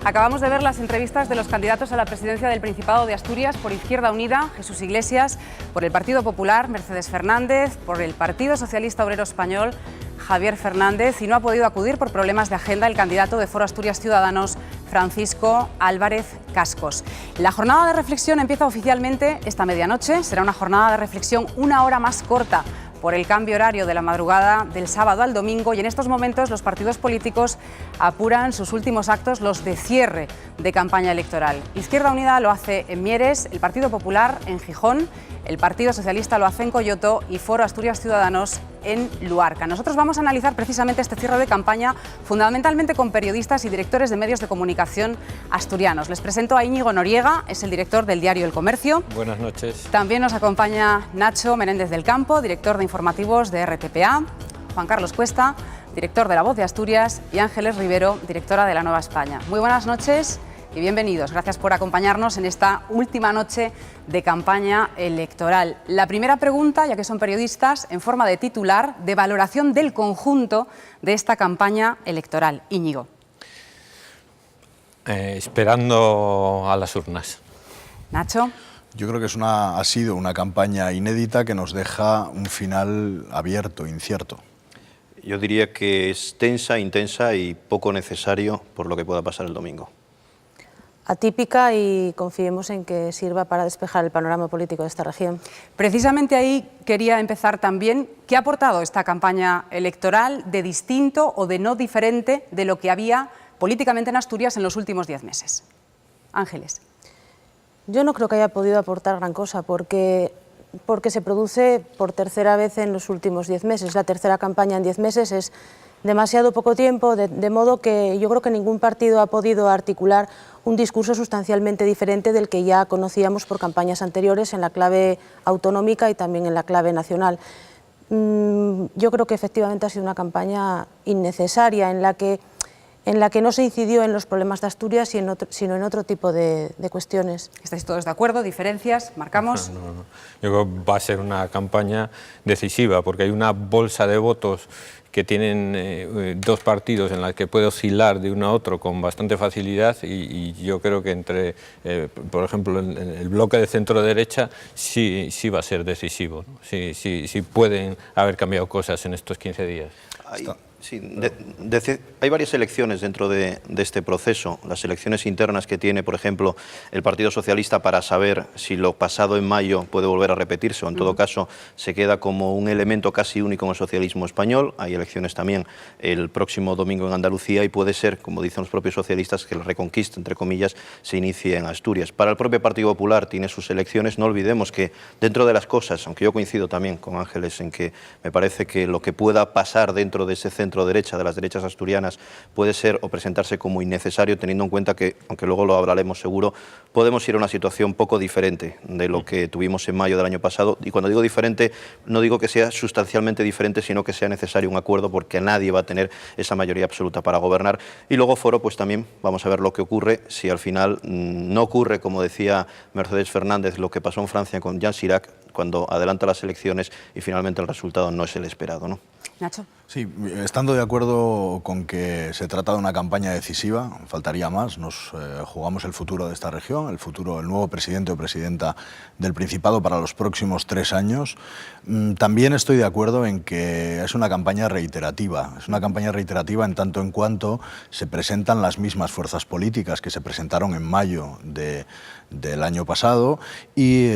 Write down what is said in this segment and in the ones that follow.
Acabamos de ver las entrevistas de los candidatos a la presidencia del Principado de Asturias por Izquierda Unida, Jesús Iglesias, por el Partido Popular, Mercedes Fernández, por el Partido Socialista Obrero Español, Javier Fernández, y no ha podido acudir por problemas de agenda el candidato de Foro Asturias Ciudadanos, Francisco Álvarez Cascos. La jornada de reflexión empieza oficialmente esta medianoche. Será una jornada de reflexión una hora más corta por el cambio horario de la madrugada del sábado al domingo, y en estos momentos los partidos políticos apuran sus últimos actos, los de cierre de campaña electoral. Izquierda Unida lo hace en Mieres, el Partido Popular en Gijón, el Partido Socialista lo hace en Coyoto y Foro Asturias Ciudadanos en Luarca. Nosotros vamos a analizar precisamente este cierre de campaña fundamentalmente con periodistas y directores de medios de comunicación asturianos. Les presento a Íñigo Noriega, es el director del diario El Comercio. Buenas noches. También nos acompaña Nacho Menéndez del Campo, director de informativos de RTPA, Juan Carlos Cuesta, director de La Voz de Asturias, y Ángeles Rivero, directora de La Nueva España. Muy buenas noches y bienvenidos. Gracias por acompañarnos en esta última noche de campaña electoral. La primera pregunta, ya que son periodistas, en forma de titular, de valoración del conjunto de esta campaña electoral. Íñigo. Esperando a las urnas. Nacho. Yo creo que ha sido una campaña inédita que nos deja un final abierto, incierto. Yo diría que es tensa, intensa y poco necesario por lo que pueda pasar el domingo. Atípica, y confiemos en que sirva para despejar el panorama político de esta región. Precisamente ahí quería empezar también. ¿Qué ha aportado esta campaña electoral de distinto o de no diferente de lo que había políticamente en Asturias en los últimos 10 meses? Ángeles. Yo no creo que haya podido aportar gran cosa porque se produce por tercera vez en los últimos 10 meses. La tercera campaña en 10 meses es demasiado poco tiempo, de modo que yo creo que ningún partido ha podido articular un discurso sustancialmente diferente del que ya conocíamos por campañas anteriores en la clave autonómica y también en la clave nacional. Yo creo que efectivamente ha sido una campaña innecesaria en la que no se incidió en los problemas de Asturias sino en otro tipo de cuestiones. ¿Estáis todos de acuerdo? ¿Diferencias? ¿Marcamos? No. Yo creo que va a ser una campaña decisiva porque hay una bolsa de votos que tienen dos partidos en las que puede oscilar de uno a otro con bastante facilidad, y yo creo que entre, por ejemplo, el bloque de centro-derecha sí va a ser decisivo, ¿no? Sí pueden haber cambiado cosas en estos 15 días. Sí, hay varias elecciones dentro de este proceso. Las elecciones internas que tiene, por ejemplo, el Partido Socialista para saber si lo pasado en mayo puede volver a repetirse o, en todo caso, se queda como un elemento casi único en el socialismo español. Hay elecciones también el próximo domingo en Andalucía y puede ser, como dicen los propios socialistas, que la reconquista, entre comillas, se inicie en Asturias. Para el propio Partido Popular tiene sus elecciones. No olvidemos que dentro de las cosas, aunque yo coincido también con Ángeles en que me parece que lo que pueda pasar dentro de ese centro derecha, de las derechas asturianas, puede ser o presentarse como innecesario, teniendo en cuenta que, aunque luego lo hablaremos seguro, podemos ir a una situación poco diferente de lo que tuvimos en mayo del año pasado. Y cuando digo diferente, no digo que sea sustancialmente diferente, sino que sea necesario un acuerdo, porque nadie va a tener esa mayoría absoluta para gobernar. Y luego Foro, pues también vamos a ver lo que ocurre, si al final no ocurre, como decía Mercedes Fernández, lo que pasó en Francia con Jean Chirac, cuando adelanta las elecciones y finalmente el resultado no es el esperado, ¿no? Nacho. Sí, estando de acuerdo con que se trata de una campaña decisiva, faltaría más. Nos jugamos el futuro de esta región, el nuevo presidente o presidenta del Principado para los próximos 3 años. También estoy de acuerdo en que es una campaña reiterativa. Es una campaña reiterativa en tanto en cuanto se presentan las mismas fuerzas políticas que se presentaron en mayo del año pasado y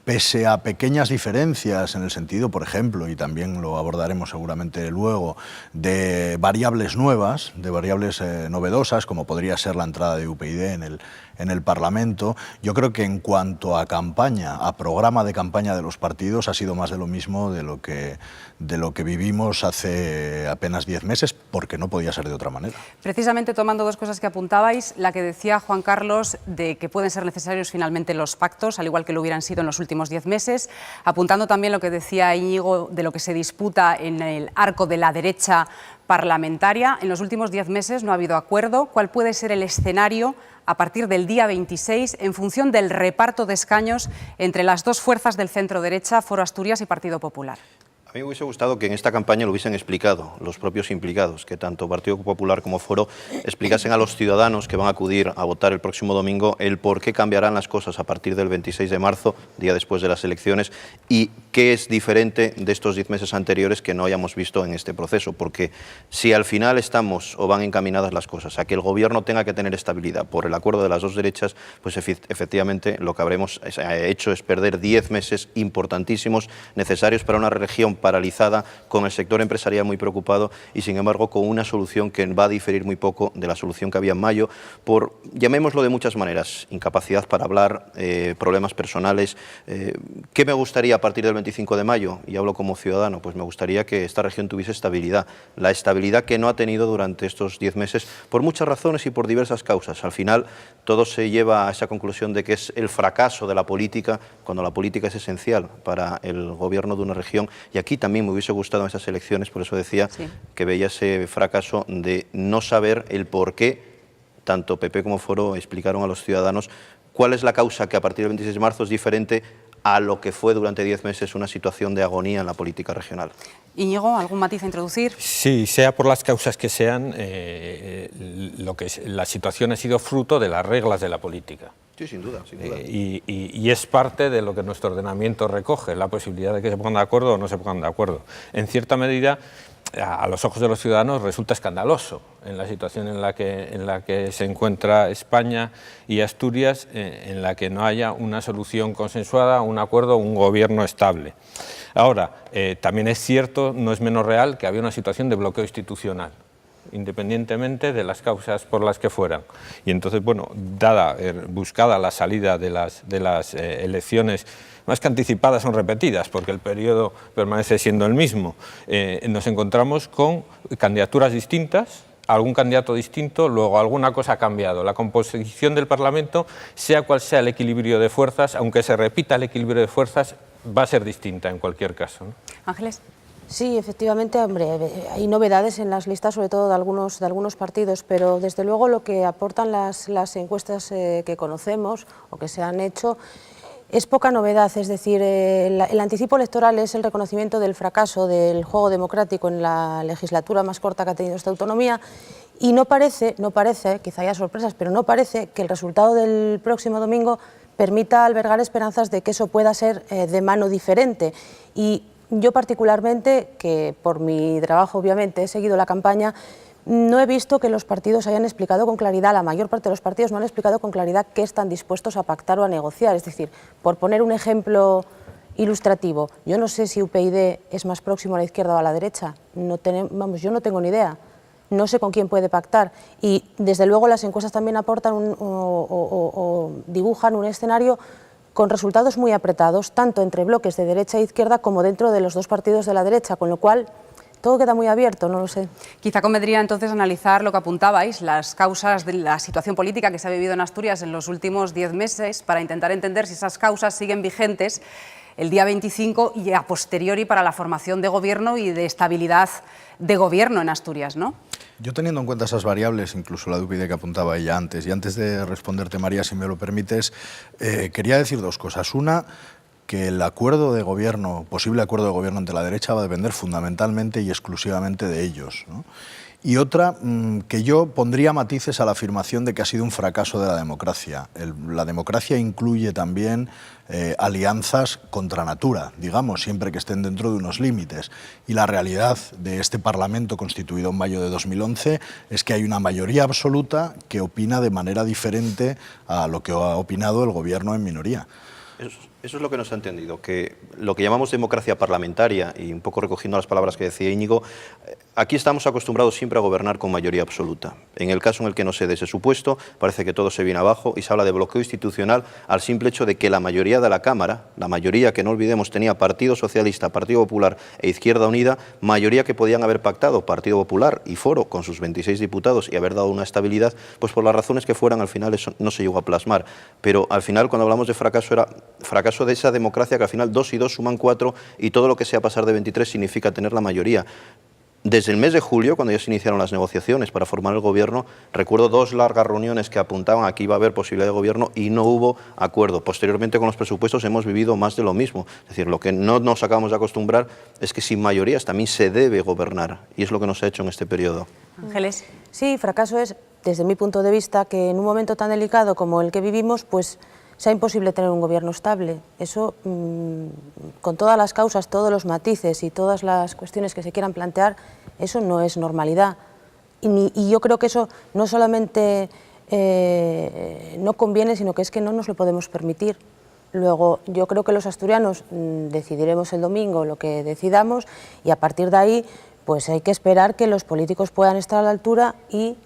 pese a pequeñas diferencias en el sentido, por ejemplo, y también lo abordaremos seguramente luego, de variables nuevas, de variables novedosas, como podría ser la entrada de UPyD en el Parlamento, yo creo que en cuanto a campaña, a programa de campaña de los partidos, ha sido más de lo mismo de lo que vivimos hace apenas 10 meses, porque no podía ser de otra manera. Precisamente tomando dos cosas que apuntabais, la que decía Juan Carlos de que pueden ser necesarios finalmente los pactos, al igual que lo hubieran sido en los últimos 10 meses, apuntando también lo que decía Íñigo de lo que se disputa en el arco de la derecha parlamentaria. En los últimos 10 meses no ha habido acuerdo. ¿Cuál puede ser el escenario a partir del día 26 en función del reparto de escaños entre las dos fuerzas del centro-derecha, Foro Asturias y Partido Popular? mí me hubiese gustado que en esta campaña lo hubiesen explicado los propios implicados, que tanto Partido Popular como Foro explicasen a los ciudadanos que van a acudir a votar el próximo domingo el por qué cambiarán las cosas a partir del 26 de marzo, día después de las elecciones, y qué es diferente de estos 10 meses anteriores que no hayamos visto en este proceso. Porque si al final estamos o van encaminadas las cosas a que el Gobierno tenga que tener estabilidad por el acuerdo de las dos derechas, pues efectivamente lo que habremos hecho es perder 10 meses importantísimos, necesarios para una región paralizada, con el sector empresarial muy preocupado y, sin embargo, con una solución que va a diferir muy poco de la solución que había en mayo, por, llamémoslo de muchas maneras, incapacidad para hablar, problemas personales. ¿Qué me gustaría a partir del 25 de mayo? Y hablo como ciudadano, pues me gustaría que esta región tuviese estabilidad, la estabilidad que no ha tenido durante estos 10 meses, por muchas razones y por diversas causas. Al final, todo se lleva a esa conclusión de que es el fracaso de la política, cuando la política es esencial para el gobierno de una región. Y aquí también me hubiese gustado en esas elecciones, por eso decía que veía ese fracaso de no saber el por qué tanto PP como Foro explicaron a los ciudadanos cuál es la causa que a partir del 26 de marzo es diferente a lo que fue durante 10 meses una situación de agonía en la política regional. Íñigo, ¿algún matiz a introducir? Sí, sea por las causas que sean, la situación ha sido fruto de las reglas de la política. Sí, sin duda, sin duda. Y es parte de lo que nuestro ordenamiento recoge, la posibilidad de que se pongan de acuerdo o no se pongan de acuerdo. En cierta medida, a los ojos de los ciudadanos resulta escandaloso en la situación en la que se encuentra España y Asturias, en la que no haya una solución consensuada, un acuerdo, un gobierno estable. Ahora, también es cierto, no es menos real, que había una situación de bloqueo institucional, independientemente de las causas por las que fueran. Y entonces, bueno, buscada la salida de las elecciones, más que anticipadas son repetidas, porque el periodo permanece siendo el mismo, nos encontramos con candidaturas distintas, algún candidato distinto, luego alguna cosa ha cambiado. La composición del Parlamento, sea cual sea el equilibrio de fuerzas, aunque se repita el equilibrio de fuerzas, va a ser distinta en cualquier caso, ¿no? Ángeles. Sí, efectivamente, hombre, hay novedades en las listas, sobre todo de algunos partidos, pero desde luego lo que aportan las encuestas que conocemos o que se han hecho es poca novedad. Es decir, el anticipo electoral es el reconocimiento del fracaso del juego democrático en la legislatura más corta que ha tenido esta autonomía, y no parece, quizá haya sorpresas, pero no parece que el resultado del próximo domingo permita albergar esperanzas de que eso pueda ser de mano diferente. Y yo particularmente, que por mi trabajo obviamente he seguido la campaña, no he visto que los partidos hayan explicado con claridad, la mayor parte de los partidos no han explicado con claridad qué están dispuestos a pactar o a negociar. Es decir, por poner un ejemplo ilustrativo, yo no sé si UPyD es más próximo a la izquierda o a la derecha, yo no tengo ni idea, no sé con quién puede pactar, y desde luego las encuestas también aportan o dibujan un escenario con resultados muy apretados, tanto entre bloques de derecha e izquierda como dentro de los dos partidos de la derecha, con lo cual todo queda muy abierto, no lo sé. Quizá convendría entonces analizar lo que apuntabais, las causas de la situación política que se ha vivido en Asturias en los últimos 10 meses, para intentar entender si esas causas siguen vigentes el día 25 y a posteriori para la formación de gobierno y de estabilidad de gobierno en Asturias, ¿no? Yo, teniendo en cuenta esas variables, incluso la de UPyD que apuntaba ella antes, y antes de responderte, María, si me lo permites, quería decir dos cosas. Una, que el acuerdo de gobierno, posible acuerdo de gobierno entre la derecha, va a depender fundamentalmente y exclusivamente de ellos, ¿no? Y otra, que yo pondría matices a la afirmación de que ha sido un fracaso de la democracia. La democracia incluye también alianzas contra natura, digamos, siempre que estén dentro de unos límites. Y la realidad de este Parlamento constituido en mayo de 2011 es que hay una mayoría absoluta que opina de manera diferente a lo que ha opinado el gobierno en minoría. Eso es lo que nos ha entendido, que lo que llamamos democracia parlamentaria, y un poco recogiendo las palabras que decía Íñigo, aquí estamos acostumbrados siempre a gobernar con mayoría absoluta. En el caso en el que no se dé ese supuesto, parece que todo se viene abajo y se habla de bloqueo institucional al simple hecho de que la mayoría de la Cámara, la mayoría que no olvidemos tenía Partido Socialista, Partido Popular e Izquierda Unida, mayoría que podían haber pactado Partido Popular y Foro con sus 26 diputados y haber dado una estabilidad, pues por las razones que fueran, al final eso no se llegó a plasmar. Pero al final, cuando hablamos de fracaso, era fracaso de esa democracia que al final 2 y 2 suman 4 y todo lo que sea pasar de 23 significa tener la mayoría. Desde el mes de julio, cuando ya se iniciaron las negociaciones para formar el gobierno, recuerdo 2 largas reuniones que apuntaban a que iba a haber posibilidad de gobierno y no hubo acuerdo. Posteriormente, con los presupuestos hemos vivido más de lo mismo. Es decir, lo que no nos acabamos de acostumbrar es que sin mayorías también se debe gobernar, y es lo que nos ha hecho en este periodo. Ángeles. Sí, fracaso es, desde mi punto de vista, que en un momento tan delicado como el que vivimos, pues sea imposible tener un gobierno estable. Eso, con todas las causas, todos los matices y todas las cuestiones que se quieran plantear, eso no es normalidad. Y yo creo que eso no solamente no conviene, sino que es que no nos lo podemos permitir. Luego, yo creo que los asturianos decidiremos el domingo lo que decidamos, y a partir de ahí pues hay que esperar que los políticos puedan estar a la altura y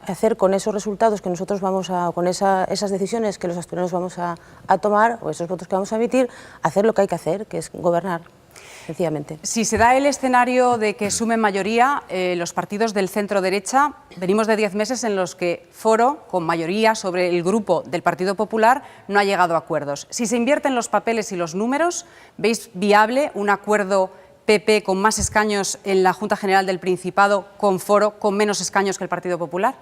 hacer con esos resultados que nosotros vamos a, con esas decisiones que los asturianos vamos a tomar, o esos votos que vamos a emitir, hacer lo que hay que hacer, que es gobernar, sencillamente. Si se da el escenario de que sumen mayoría los partidos del centro-derecha, venimos de 10 meses en los que Foro, con mayoría sobre el grupo del Partido Popular, no ha llegado a acuerdos. Si se invierten los papeles y los números, ¿veis viable un acuerdo PP con más escaños en la Junta General del Principado con Foro con menos escaños que el Partido Popular?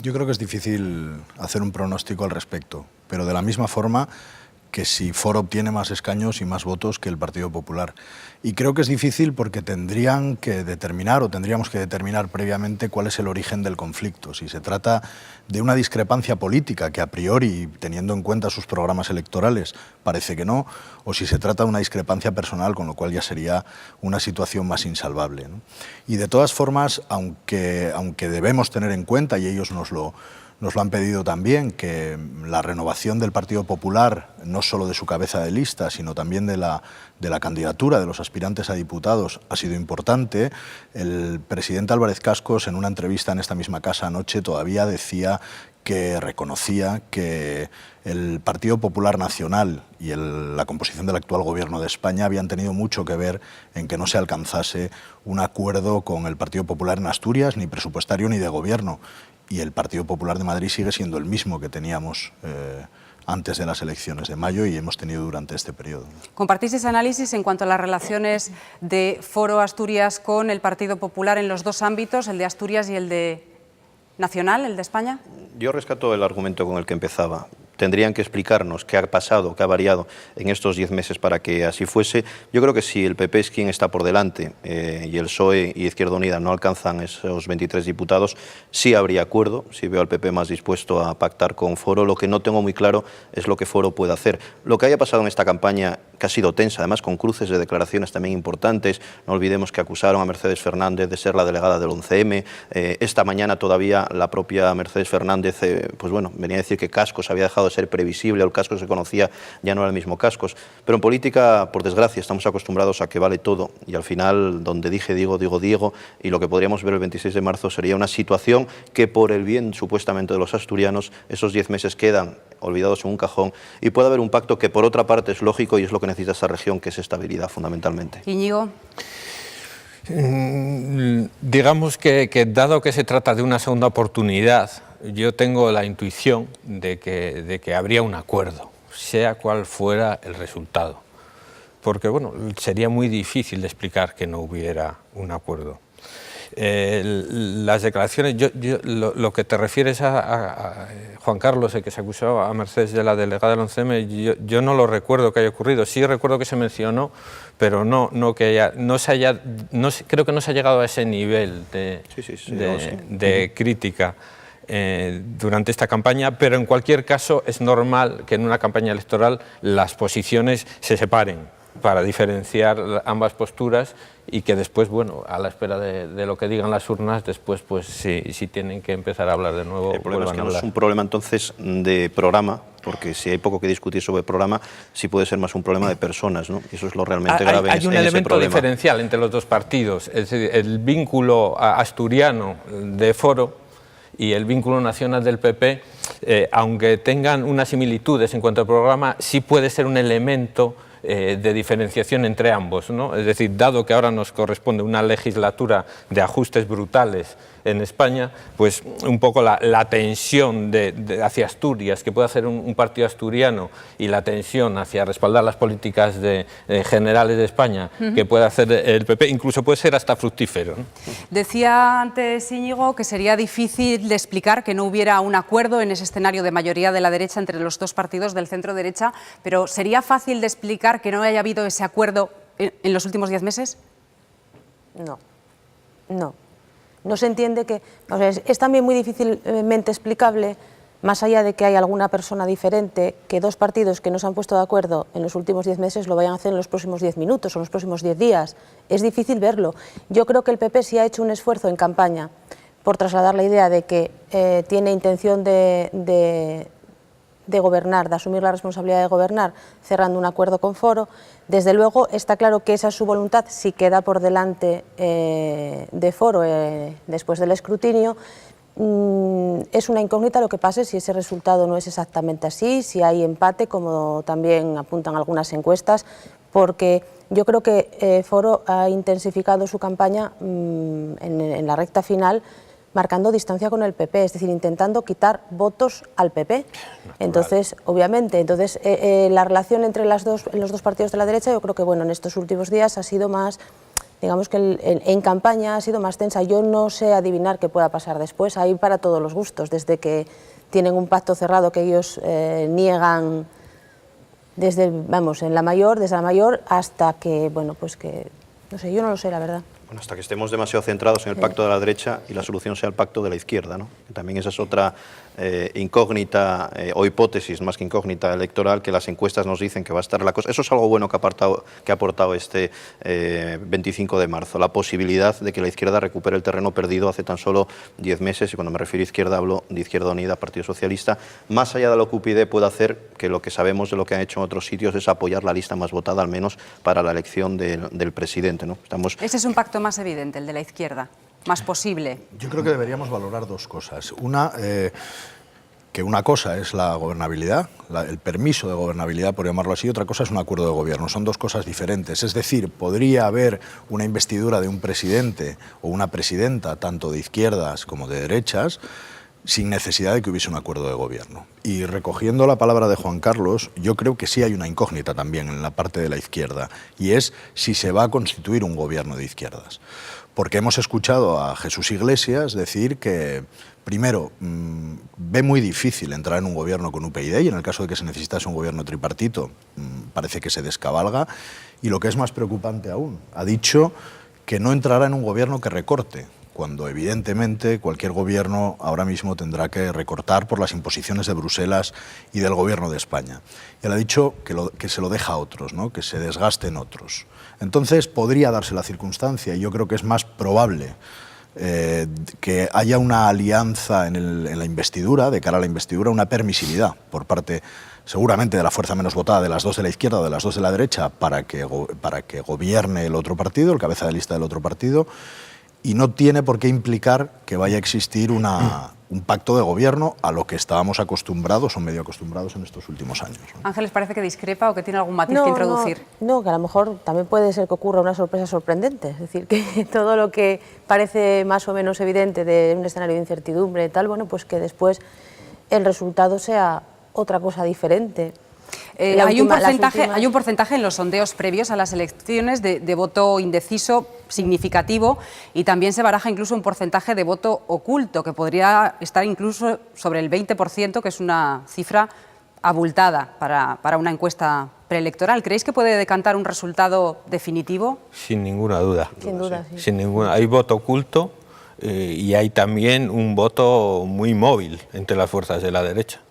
Yo creo que es difícil hacer un pronóstico al respecto, pero de la misma forma que si Foro obtiene más escaños y más votos que el Partido Popular. Y creo que es difícil porque tendríamos que determinar previamente cuál es el origen del conflicto. Si se trata de una discrepancia política que a priori, teniendo en cuenta sus programas electorales, parece que no, o si se trata de una discrepancia personal, con lo cual ya sería una situación más insalvable, ¿no? Y de todas formas, aunque debemos tener en cuenta, y ellos nos lo han pedido también, que la renovación del Partido Popular, no solo de su cabeza de lista, sino también de la candidatura de los aspirantes a diputados, ha sido importante. El presidente Álvarez Cascos, en una entrevista en esta misma casa anoche, todavía decía que reconocía que el Partido Popular Nacional y la composición del actual Gobierno de España habían tenido mucho que ver en que no se alcanzase un acuerdo con el Partido Popular en Asturias, ni presupuestario ni de gobierno. Y el Partido Popular de Madrid sigue siendo el mismo que teníamos antes de las elecciones de mayo y hemos tenido durante este periodo. ¿Compartís ese análisis en cuanto a las relaciones de Foro Asturias con el Partido Popular en los dos ámbitos, el de Asturias y el de nacional, el de España? Yo rescato el argumento con el que empezaba. Tendrían que explicarnos qué ha pasado, qué ha variado en estos 10 meses para que así fuese. Yo creo que si el PP es quien está por delante y el PSOE y Izquierda Unida no alcanzan esos 23 diputados, sí habría acuerdo. Sí veo al PP más dispuesto a pactar con Foro. Lo que no tengo muy claro es lo que Foro puede hacer. Lo que haya pasado en esta campaña, que ha sido tensa, además con cruces de declaraciones también importantes. No olvidemos que acusaron a Mercedes Fernández de ser la delegada del 11M. Esta mañana todavía la propia Mercedes Fernández pues bueno, venía a decir que Cascos había dejado de ser previsible, o el Cascos que se conocía ya no era el mismo Cascos. Pero en política, por desgracia, estamos acostumbrados a que vale todo, y al final, donde dije digo, digo Diego, y lo que podríamos ver el 26 de marzo sería una situación que, por el bien supuestamente de los asturianos, esos 10 meses quedan olvidados en un cajón, y puede haber un pacto que por otra parte es lógico y es lo que necesita esta región, que es estabilidad fundamentalmente. Íñigo. Digamos que dado que se trata de una segunda oportunidad, yo tengo la intuición de que habría un acuerdo, sea cual fuera el resultado. Porque bueno, sería muy difícil de explicar que no hubiera un acuerdo. Las declaraciones, lo que te refieres a Juan Carlos, el que se acusó a Mercedes de la delegada del 11M, yo no lo recuerdo que haya ocurrido. Sí recuerdo que se mencionó, pero creo que no se ha llegado a ese nivel de crítica durante esta campaña, pero en cualquier caso es normal que en una campaña electoral las posiciones se separen para diferenciar ambas posturas y que después, bueno, a la espera de lo que digan las urnas, después pues si tienen que empezar a hablar de nuevo. El problema es que no es un problema entonces de programa, porque si hay poco que discutir sobre el programa, sí puede ser más un problema de personas, ¿no? Y eso es lo realmente grave. Hay un elemento diferencial entre los dos partidos, es decir, el vínculo asturiano de Foro y el vínculo nacional del PP, aunque tengan unas similitudes en cuanto al programa, sí puede ser un elemento de diferenciación entre ambos, ¿no? Es decir, dado que ahora nos corresponde una legislatura de ajustes brutales en España, pues un poco la tensión hacia Asturias, que puede hacer un partido asturiano, y la tensión hacia respaldar las políticas generales de España, que puede hacer el PP, incluso puede ser hasta fructífero, ¿no? Decía antes Íñigo que sería difícil de explicar que no hubiera un acuerdo en ese escenario de mayoría de la derecha entre los dos partidos del centro-derecha, pero ¿sería fácil de explicar que no haya habido ese acuerdo en los últimos 10 meses? No, no. No se entiende que... O sea, es también muy difícilmente explicable, más allá de que hay alguna persona diferente, que dos partidos que no se han puesto de acuerdo en los últimos 10 meses lo vayan a hacer en los próximos 10 minutos o en los próximos 10 días. Es difícil verlo. Yo creo que el PP sí ha hecho un esfuerzo en campaña por trasladar la idea de que tiene intención de gobernar, de asumir la responsabilidad de gobernar, cerrando un acuerdo con Foro. Desde luego está claro que esa es su voluntad si queda por delante de Foro después del escrutinio. Es una incógnita lo que pase si ese resultado no es exactamente así, si hay empate, como también apuntan algunas encuestas, porque yo creo que Foro ha intensificado su campaña en la recta final, marcando distancia con el PP, es decir, intentando quitar votos al PP. Entonces, obviamente, la relación entre los dos partidos de la derecha, yo creo que bueno, en estos últimos días ha sido más, digamos que en campaña ha sido más tensa. Yo no sé adivinar qué pueda pasar después, hay para todos los gustos, desde que tienen un pacto cerrado que ellos niegan desde la mayor hasta que, bueno, pues que, no sé, yo no lo sé, la verdad. Bueno, hasta que estemos demasiado centrados en el pacto de la derecha y la solución sea el pacto de la izquierda, ¿no? Que también esa es otra incógnita o hipótesis, más que incógnita electoral, que las encuestas nos dicen que va a estar la cosa. Eso es algo bueno que ha aportado este 25 de marzo, la posibilidad de que la izquierda recupere el terreno perdido hace tan solo 10 meses, y cuando me refiero a izquierda hablo de Izquierda Unida, Partido Socialista, más allá de lo que UPyD puede hacer, que lo que sabemos de lo que han hecho en otros sitios es apoyar la lista más votada, al menos para la elección del presidente, ¿no? Ese es un pacto más evidente, el de la izquierda, más posible. Yo creo que deberíamos valorar dos cosas. Una, que una cosa es la gobernabilidad, el permiso de gobernabilidad, por llamarlo así, otra cosa es un acuerdo de gobierno. Son dos cosas diferentes. Es decir, podría haber una investidura de un presidente o una presidenta, tanto de izquierdas como de derechas, sin necesidad de que hubiese un acuerdo de gobierno. Y recogiendo la palabra de Juan Carlos, yo creo que sí hay una incógnita también en la parte de la izquierda, y es si se va a constituir un gobierno de izquierdas. Porque hemos escuchado a Jesús Iglesias decir que, primero, ve muy difícil entrar en un gobierno con UPyD, y en el caso de que se necesitase un gobierno tripartito, parece que se descabalga, y lo que es más preocupante aún, ha dicho que no entrará en un gobierno que recorte, cuando evidentemente cualquier gobierno ahora mismo tendrá que recortar por las imposiciones de Bruselas y del gobierno de España. Y él ha dicho que se lo deja a otros, ¿no? Que se desgasten otros. Entonces podría darse la circunstancia, y yo creo que es más probable que haya una alianza en la investidura, de cara a la investidura, una permisividad por parte seguramente de la fuerza menos votada, de las dos de la izquierda o de las dos de la derecha, para que gobierne el otro partido, el cabeza de lista del otro partido, y no tiene por qué implicar que vaya a existir un pacto de gobierno a lo que estábamos acostumbrados o medio acostumbrados en estos últimos años, ¿no? Ángeles, ¿parece que discrepa o que tiene algún matiz que introducir? No, que a lo mejor también puede ser que ocurra una sorpresa sorprendente, es decir, que todo lo que parece más o menos evidente de un escenario de incertidumbre y tal, bueno, pues que después el resultado sea otra cosa diferente. Hay un porcentaje en los sondeos previos a las elecciones de voto indeciso significativo, y también se baraja incluso un porcentaje de voto oculto que podría estar incluso sobre el 20%, que es una cifra abultada para una encuesta preelectoral. ¿Creéis que puede decantar un resultado definitivo? Sin ninguna duda. Sin duda, sí. Sin ninguna. Hay voto oculto y hay también un voto muy móvil entre las fuerzas de la derecha.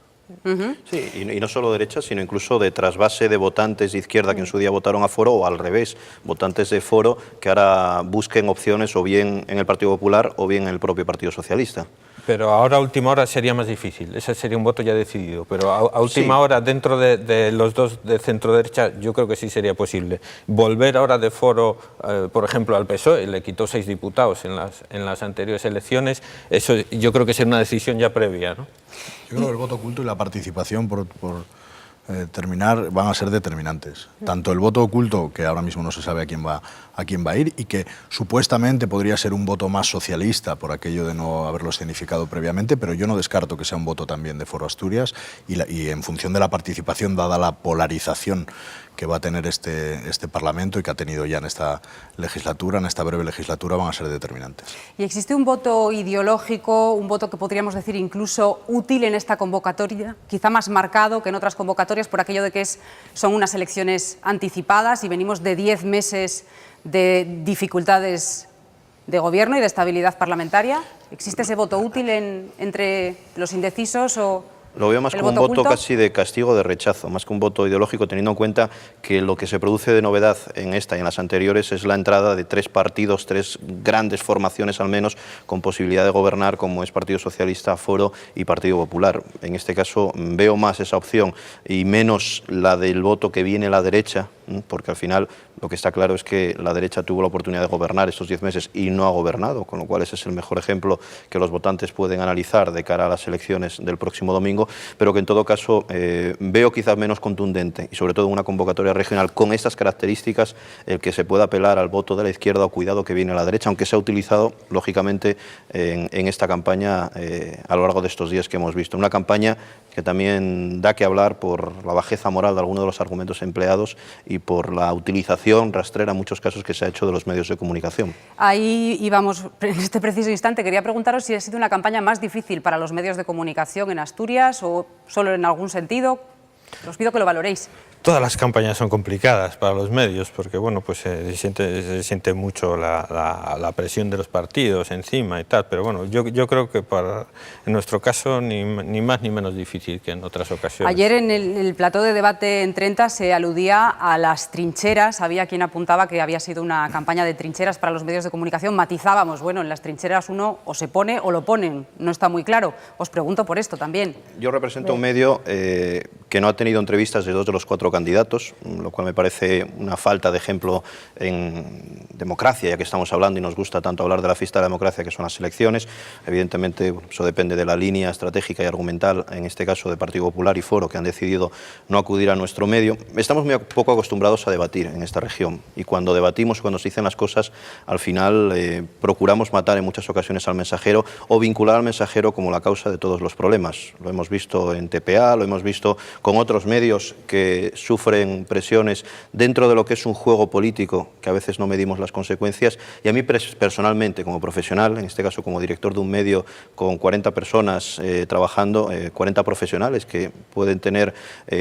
Sí, y no solo derecha, sino incluso de trasvase de votantes de izquierda que en su día votaron a Foro, o al revés, votantes de Foro que ahora busquen opciones o bien en el Partido Popular o bien en el propio Partido Socialista. Pero ahora a última hora sería más difícil, ese sería un voto ya decidido, pero a última hora dentro de los dos de centro-derecha yo creo que sí sería posible. Volver ahora de Foro, por ejemplo, al PSOE, le quitó 6 diputados en las anteriores elecciones, eso yo creo que sería una decisión ya previa, ¿no? Yo creo que el voto oculto y la participación por terminar, van a ser determinantes. Tanto el voto oculto, que ahora mismo no se sabe a quién va a ir, y que supuestamente podría ser un voto más socialista por aquello de no haberlo escenificado previamente, pero yo no descarto que sea un voto también de Foro Asturias, y en función de la participación, dada la polarización que va a tener este Parlamento y que ha tenido ya en esta legislatura, en esta breve legislatura, van a ser determinantes. ¿Y existe un voto ideológico, un voto que podríamos decir incluso útil en esta convocatoria, quizá más marcado que en otras convocatorias por aquello de que son unas elecciones anticipadas y venimos de 10 meses de dificultades de gobierno y de estabilidad parlamentaria? ¿Existe ese voto útil entre los indecisos o...? Lo veo más como un voto casi de castigo, de rechazo, más que un voto ideológico, teniendo en cuenta que lo que se produce de novedad en esta y en las anteriores es la entrada de 3 partidos, 3 grandes formaciones al menos, con posibilidad de gobernar, como es Partido Socialista, Foro y Partido Popular. En este caso veo más esa opción y menos la del voto que viene a la derecha, porque al final lo que está claro es que la derecha tuvo la oportunidad de gobernar estos 10 meses y no ha gobernado, con lo cual ese es el mejor ejemplo que los votantes pueden analizar de cara a las elecciones del próximo domingo, pero que en todo caso veo quizás menos contundente y sobre todo en una convocatoria regional con estas características el que se pueda apelar al voto de la izquierda o cuidado que viene a la derecha, aunque se ha utilizado lógicamente en esta campaña a lo largo de estos días que hemos visto. Una campaña que también da que hablar por la bajeza moral de algunos de los argumentos empleados y por la utilización rastrera en muchos casos que se ha hecho de los medios de comunicación. Ahí íbamos en este preciso instante. Quería preguntaros si ha sido una campaña más difícil para los medios de comunicación en Asturias o solo en algún sentido. Os pido que lo valoréis. Todas las campañas son complicadas para los medios porque bueno, pues se siente mucho la presión de los partidos encima y tal, pero bueno, yo creo que en nuestro caso ni más ni menos difícil que en otras ocasiones. Ayer en el plató de debate en Trenta se aludía a las trincheras, había quien apuntaba que había sido una campaña de trincheras para los medios de comunicación, matizábamos, bueno, en las trincheras uno o se pone o lo ponen, no está muy claro. Os pregunto por esto también. Yo represento un medio que no ha tenido entrevistas de 2 de los 4 candidatos, lo cual me parece una falta de ejemplo en democracia, ya que estamos hablando y nos gusta tanto hablar de la fiesta de la democracia que son las elecciones. Evidentemente eso depende de la línea estratégica y argumental, en este caso de Partido Popular y Foro, que han decidido no acudir a nuestro medio. Estamos muy poco acostumbrados a debatir en esta región y cuando debatimos, cuando se dicen las cosas, al final procuramos matar en muchas ocasiones al mensajero o vincular al mensajero como la causa de todos los problemas. Lo hemos visto en TPA, lo hemos visto con otros medios que sufren presiones dentro de lo que es un juego político, que a veces no medimos las consecuencias, y a mí personalmente, como profesional, en este caso como director de un medio con 40 personas trabajando, 40 profesionales que pueden tener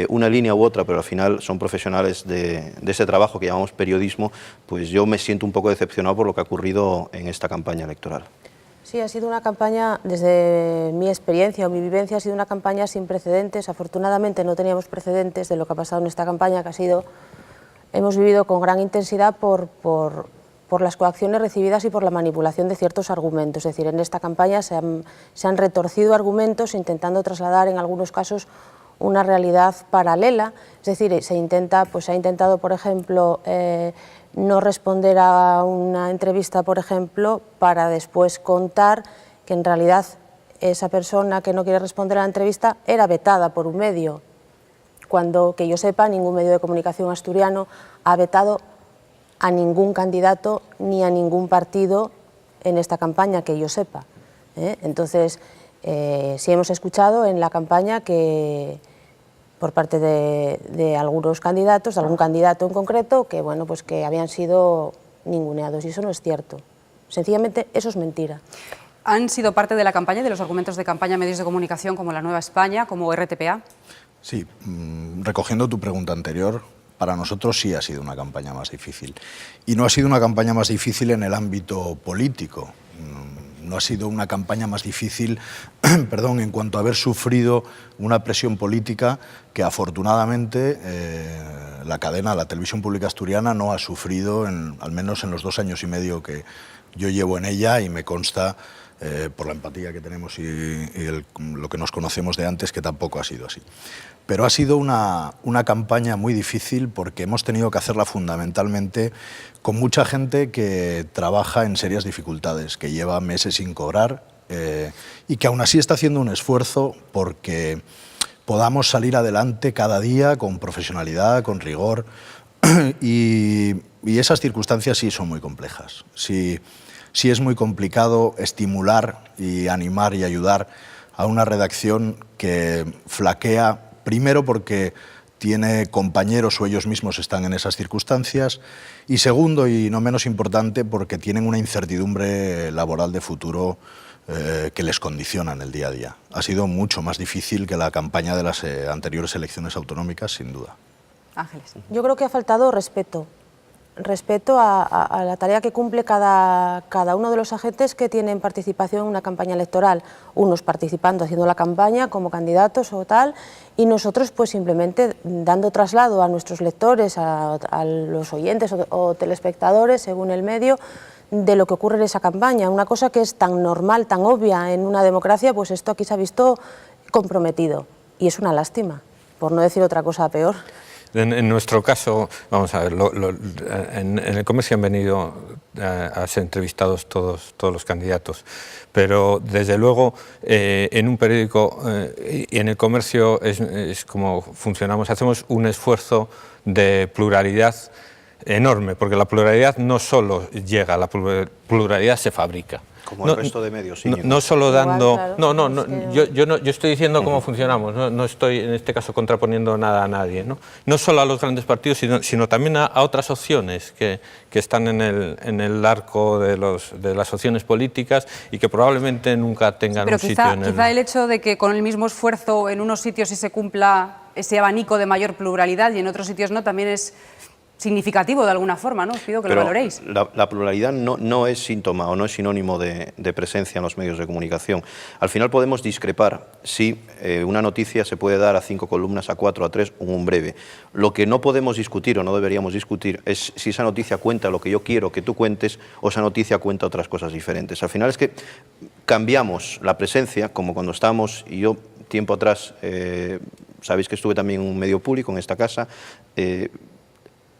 una línea u otra, pero al final son profesionales de ese trabajo que llamamos periodismo, pues yo me siento un poco decepcionado por lo que ha ocurrido en esta campaña electoral. Sí, ha sido una campaña, desde mi experiencia o mi vivencia, ha sido una campaña sin precedentes. Afortunadamente no teníamos precedentes de lo que ha pasado en esta campaña, que ha sido, hemos vivido con gran intensidad por las coacciones recibidas y por la manipulación de ciertos argumentos. Es decir, en esta campaña se han retorcido argumentos intentando trasladar en algunos casos una realidad paralela. Es decir, se ha intentado, por ejemplo, no responder a una entrevista, por ejemplo, para después contar que en realidad esa persona que no quiere responder a la entrevista era vetada por un medio, cuando, que yo sepa, ningún medio de comunicación asturiano ha vetado a ningún candidato ni a ningún partido en esta campaña, que yo sepa. Entonces, sí hemos escuchado en la campaña que por parte de algunos candidatos, de algún candidato en concreto, que bueno, pues que habían sido ninguneados, y eso no es cierto. Sencillamente eso es mentira. ¿Han sido parte de la campaña, de los argumentos de campaña, medios de comunicación como La Nueva España, como RTPA? Sí, recogiendo tu pregunta anterior, para nosotros sí ha sido una campaña más difícil. Y no ha sido una campaña más difícil en el ámbito político. No ha sido una campaña más difícil, perdón, en cuanto a haber sufrido una presión política que afortunadamente la televisión pública asturiana no ha sufrido, al menos en los 2 años y medio que yo llevo en ella, y me consta por la empatía que tenemos y lo que nos conocemos de antes, que tampoco ha sido así. Pero ha sido una campaña muy difícil porque hemos tenido que hacerla fundamentalmente con mucha gente que trabaja en serias dificultades, que lleva meses sin cobrar y que aún así está haciendo un esfuerzo porque podamos salir adelante cada día con profesionalidad, con rigor. Y esas circunstancias sí son muy complejas. Sí es muy complicado estimular y animar y ayudar a una redacción que flaquea, primero porque tiene compañeros o ellos mismos están en esas circunstancias, y segundo, y no menos importante, porque tienen una incertidumbre laboral de futuro que les condiciona en el día a día. Ha sido mucho más difícil que la campaña de las anteriores elecciones autonómicas, sin duda. Ángeles. Yo creo que ha faltado respeto a la tarea que cumple cada uno de los agentes que tienen participación en una campaña electoral, unos participando, haciendo la campaña como candidatos o tal, y nosotros pues simplemente dando traslado a nuestros lectores, a los oyentes o telespectadores, según el medio, de lo que ocurre en esa campaña. Una cosa que es tan normal, tan obvia en una democracia, pues esto aquí se ha visto comprometido, y es una lástima, por no decir otra cosa peor. En nuestro caso, vamos a ver, en el comercio han venido a ser entrevistados todos los candidatos, pero desde luego en un periódico y en el comercio es como funcionamos, hacemos un esfuerzo de pluralidad enorme, porque la pluralidad no solo llega, la pluralidad se fabrica. Como el resto de medios, sí. No solo dando... Igual, claro, yo estoy diciendo cómo funcionamos, no estoy en este caso contraponiendo nada a nadie. No solo a los grandes partidos, sino también a otras opciones que están en el arco de las opciones políticas y que probablemente nunca tengan un sitio en el... Quizá el hecho de que con el mismo esfuerzo en unos sitios sí se cumpla ese abanico de mayor pluralidad y en otros sitios no, también es significativo de alguna forma, ¿no? Os pido que lo valoréis. La pluralidad no es síntoma o no es sinónimo de presencia en los medios de comunicación. Al final podemos discrepar si una noticia se puede dar a 5 columnas, a 4, a 3 o un breve. Lo que no podemos discutir o no deberíamos discutir es si esa noticia cuenta lo que yo quiero que tú cuentes o esa noticia cuenta otras cosas diferentes. Al final es que cambiamos la presencia, como cuando estábamos, y yo tiempo atrás, sabéis que estuve también en un medio público, en esta casa,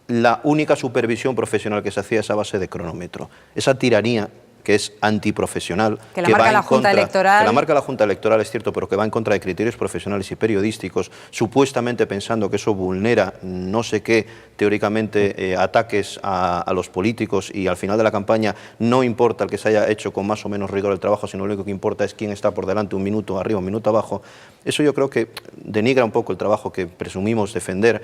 la única supervisión profesional que se hacía es a base de cronómetro. Esa tiranía que es antiprofesional, que la marca la Junta Electoral. Que la marca la Junta Electoral, es cierto, pero que va en contra de criterios profesionales y periodísticos, supuestamente pensando que eso vulnera no sé qué, teóricamente, ataques a los políticos, y al final de la campaña no importa el que se haya hecho con más o menos rigor el trabajo, sino lo único que importa es quién está por delante, un minuto arriba, un minuto abajo. Eso yo creo que denigra un poco el trabajo que presumimos defender.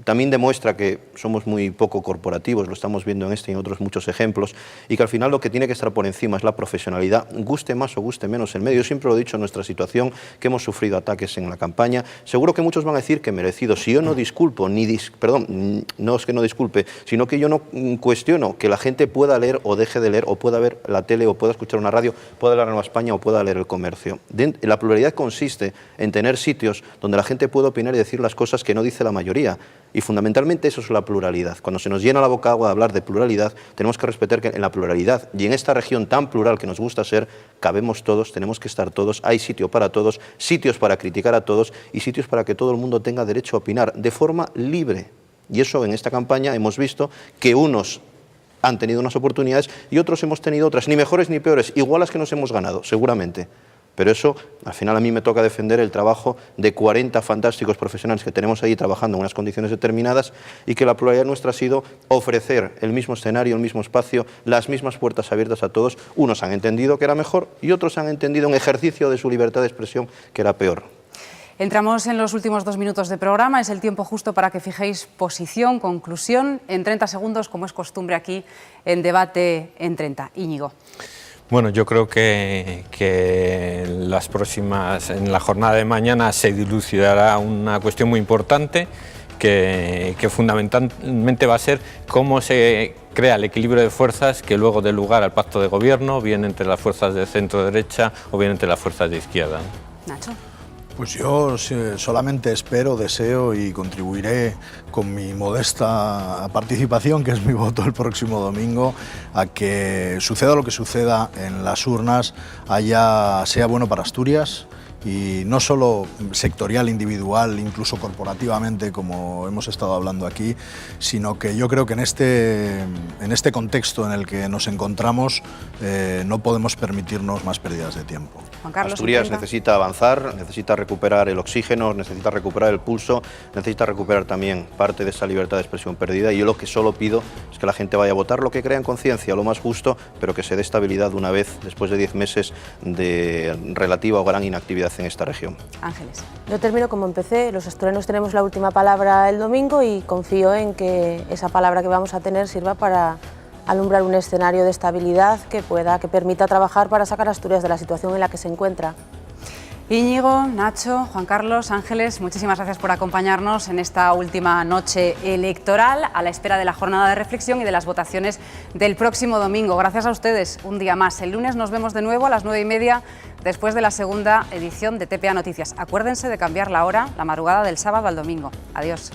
También demuestra que somos muy poco corporativos, lo estamos viendo en este y en otros muchos ejemplos, y que al final lo que tiene que estar por encima es la profesionalidad, guste más o guste menos el medio. Yo siempre lo he dicho en nuestra situación, que hemos sufrido ataques en la campaña. Seguro que muchos van a decir que merecidos. Si yo no disculpo, no es que no disculpe, sino que yo no cuestiono que la gente pueda leer o deje de leer, o pueda ver la tele, o pueda escuchar una radio, pueda leer la Nueva España, o pueda leer El Comercio. La pluralidad consiste en tener sitios donde la gente puede opinar y decir las cosas que no dice la mayoría. Y fundamentalmente eso es la pluralidad. Cuando se nos llena la boca agua de hablar de pluralidad, tenemos que respetar que en la pluralidad y en esta región tan plural que nos gusta ser, cabemos todos, tenemos que estar todos, hay sitio para todos, sitios para criticar a todos y sitios para que todo el mundo tenga derecho a opinar de forma libre. Y eso en esta campaña hemos visto que unos han tenido unas oportunidades y otros hemos tenido otras, ni mejores ni peores, igual las que nos hemos ganado, seguramente. Pero eso, al final a mí me toca defender el trabajo de 40 fantásticos profesionales que tenemos ahí trabajando en unas condiciones determinadas, y que la pluralidad nuestra ha sido ofrecer el mismo escenario, el mismo espacio, las mismas puertas abiertas a todos. Unos han entendido que era mejor y otros han entendido en ejercicio de su libertad de expresión que era peor. Entramos en los últimos 2 minutos de programa, es el tiempo justo para que fijéis posición, conclusión, en 30 segundos, como es costumbre aquí en Debate en 30. Íñigo. Bueno, yo creo que en la jornada de mañana se dilucidará una cuestión muy importante que fundamentalmente va a ser cómo se crea el equilibrio de fuerzas que luego dé lugar al pacto de gobierno, bien entre las fuerzas de centro-derecha o bien entre las fuerzas de izquierda. Nacho. Pues yo solamente espero, deseo y contribuiré con mi modesta participación, que es mi voto el próximo domingo, a que suceda lo que suceda en las urnas, sea bueno para Asturias, y no solo sectorial, individual, incluso corporativamente, como hemos estado hablando aquí, sino que yo creo que en este contexto en el que nos encontramos no podemos permitirnos más pérdidas de tiempo. Juan Carlos, Asturias necesita avanzar, necesita recuperar el oxígeno, necesita recuperar el pulso, necesita recuperar también parte de esa libertad de expresión perdida, y yo lo que solo pido es que la gente vaya a votar lo que crea en conciencia, lo más justo, pero que se dé estabilidad una vez después de 10 meses de relativa o gran inactividad en esta región. Ángeles. Yo termino como empecé, los asturianos tenemos la última palabra el domingo y confío en que esa palabra que vamos a tener sirva para alumbrar un escenario de estabilidad que permita trabajar para sacar a Asturias de la situación en la que se encuentra. Íñigo, Nacho, Juan Carlos, Ángeles, muchísimas gracias por acompañarnos en esta última noche electoral, a la espera de la jornada de reflexión y de las votaciones del próximo domingo. Gracias a ustedes, un día más. El lunes nos vemos de nuevo a las 9:30, después de la segunda edición de TPA Noticias. Acuérdense de cambiar la hora, la madrugada del sábado al domingo. Adiós.